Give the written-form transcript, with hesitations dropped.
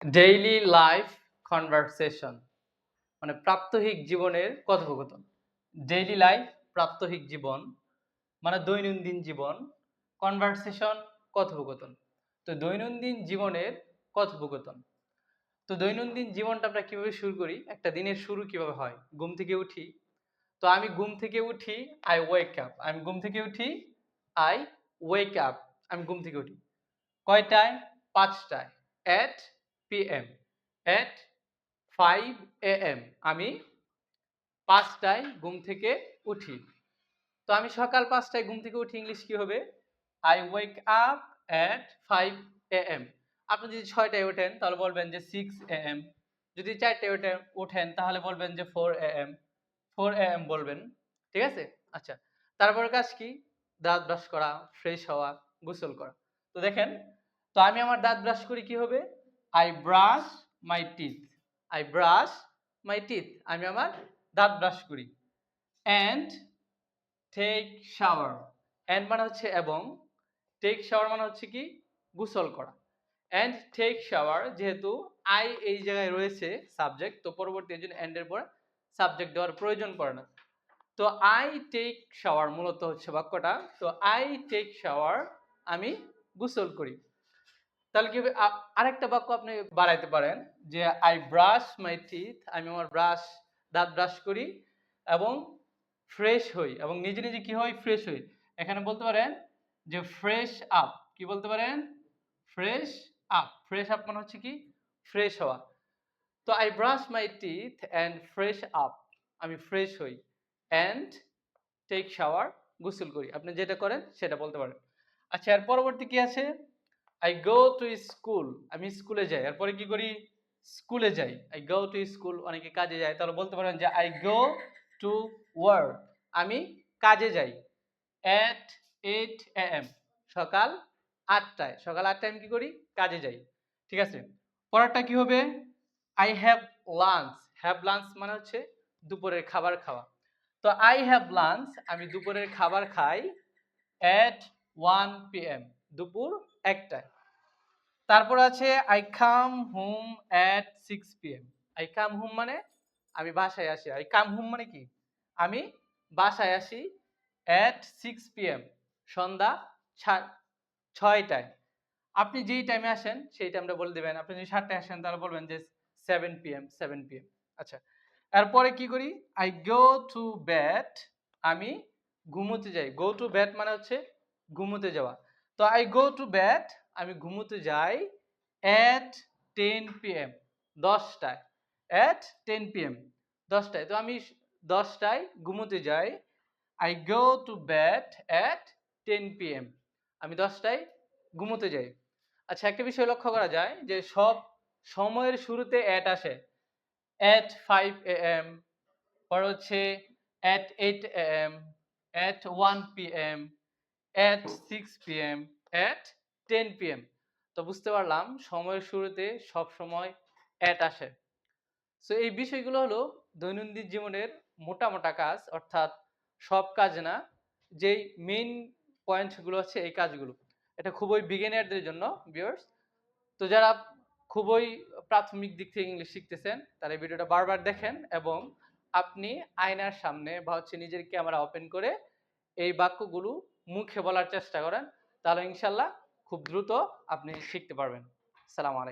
Daily life conversation মানে প্রাত্যহিক জীবনের কথোপকথন। ডেইলি লাইফ প্রাত্যহিক জীবন মানে দৈনন্দিন জীবন, কনভারসেশন কথোপকথন। তো দৈনন্দিন জীবনের কথোপকথন। তো দৈনন্দিন জীবনটা আমরা কিভাবে শুরু করি? একটা দিনের শুরু কিভাবে হয়? ঘুম থেকে উঠি। তো আমি ঘুম থেকে উঠি, আই ওয়েক আপ। আমি ঘুম থেকে উঠি, আই ওয়েক আপ। আমি ঘুম থেকে উঠি। কয়টায়? ৫ টায়। at PM at 5 AM আমি ৫ টায় ঘুম থেকে উঠি। তো আমি সকাল ৫ টায় ঘুম থেকে উঠি, ইংলিশ কি হবে? I wake up at 5 AM। আপনি যদি ৬ টায় ওঠেন তাহলে বলবেন যে 6 AM। যদি ৪ টায় ওঠেন তাহলে বলবেন যে 4 AM। 4 AM বলবেন। ঠিক আছে? আচ্ছা। তারপরের কাজ কি? দাঁত ব্রাশ করা, ফ্রেশ হওয়া, গোসল করা। তো দেখেন, তো আমি আমার দাঁত ব্রাশ করি কি হবে? I brush my teeth। I brush my teeth। আমি আমার দাঁত ব্রাশ করি। And take shower. এন্ড মানে হচ্ছে এবং, টেক শাওয়ার মানে হচ্ছে কি? গোসল করা। এন্ড টেক শাওয়ার, যেহেতু আই এই জায়গায় রয়েছে সাবজেক্ট, তো পরবর্তী এর জন্য এন্ড এর পরে সাবজেক্ট দেওয়ার প্রয়োজন পড়ে না। তো আই টেক শাওয়ার মূলত হচ্ছে বাক্যটা। তো আই টেক শাওয়ার, আমি গোসল করি। তাহলে কি হবে? আরেকটা বাক্য আপনি বাড়াইতে পারেন যে আই ব্রাশ মাই টিথ। আমি আমার দাঁত ব্রাশ করি এবং ফ্রেশ হই, এবং নিজে নিজে কি হয়? ফ্রেশ হই। এখানে বলতে পারেন যে ফ্রেশ আপ। কি বলতে পারেন? Fresh up. ফ্রেশ আপ মানে হচ্ছে কি? ফ্রেশ হওয়া। তো I brush my teeth and fresh up. আমি ফ্রেশ হই। অ্যান্ড টেক শাওয়ার, গোসল করি। আপনি যেটা করেন সেটা বলতে পারেন। আচ্ছা, এর পরবর্তী কি আছে? I go to school. আমি স্কুলে যাই। এরপরে কি করি? স্কুলে যাই। I go to school. অনেকে কাজে যায়, তাহলে বলতে পারেন যে আই গো টু ওয়ার্ক। আমি কাজে যাই। এট 8 AM। সকাল ৮ টায়। সকাল ৮ টায় আমি কি করি? কাজে যাই। ঠিক আছে? পরেরটা কি হবে? I have lunch. Have lunch মানে হচ্ছে দুপুরের খাবার খাওয়া। তো আই হ্যাভ লাঞ্চ, আমি দুপুরের খাবার খাই at 1 PM। দুপুর ১ টায়। তারপর আছে I come home at 6 PM। I come home মানে আমি বাসায় আসি। আই কাম হোম মানে কি? আমি বাসায় আসি at 6 PM। সন্ধ্যা ৬ টায়। আপনি যেই টাইমে আসেন সেই টাইমটা বলে দিবেন। আপনি যদি ৭ টায় আসেন তাহলে বলবেন যে 7 PM 7 PM। আচ্ছা। এরপরে কি করি? I go to bed. আমি ঘুমোতে যাই। গো টু বেড মানে হচ্ছে ঘুমোতে যাওয়া। তো আই গো টু বেড, আমি ঘুমোতে যাই at 10 PM। ১০ টায়। at 10 PM। ১০ টায়। তো আমি ১০ টায় ঘুমোতে যাই। I go to bed at 10 PM। আমি ১০ টায় ঘুমোতে যাই। আচ্ছা, একটা বিষয় লক্ষ্য করা যায় যে সব সময়ের শুরুতে at আসে। at 5 AM, পরে হচ্ছে at 8 AM, at 1 PM, at 6 PM, at 10 PM। তো বুঝতে পারলাম সময়ের শুরুতে সব সময় at আসে। সো এই বিষয়গুলো হলো দৈনন্দিন জীবনের মোটা মোটা কাজ, অর্থাৎ সব কাজ না, যেই মেইন পয়েন্টগুলো আছে এই কাজগুলো। এটা খুবই বিগিনারদের জন্য ভিউয়ার্স। তো যারা খুবই প্রাথমিক দিক থেকে ইংলিশ শিখতেছেন তারা এই ভিডিওটা বারবার দেখেন, এবং আপনি আয়নার সামনে বা হচ্ছে নিজের ক্যামেরা ওপেন করে এই বাক্যগুলো মুখে বলার চেষ্টা করেন, তাহলে ইনশাল্লাহ খুব দ্রুত আপনি শিখতে পারবেন। আসসালামু আলাইকুম।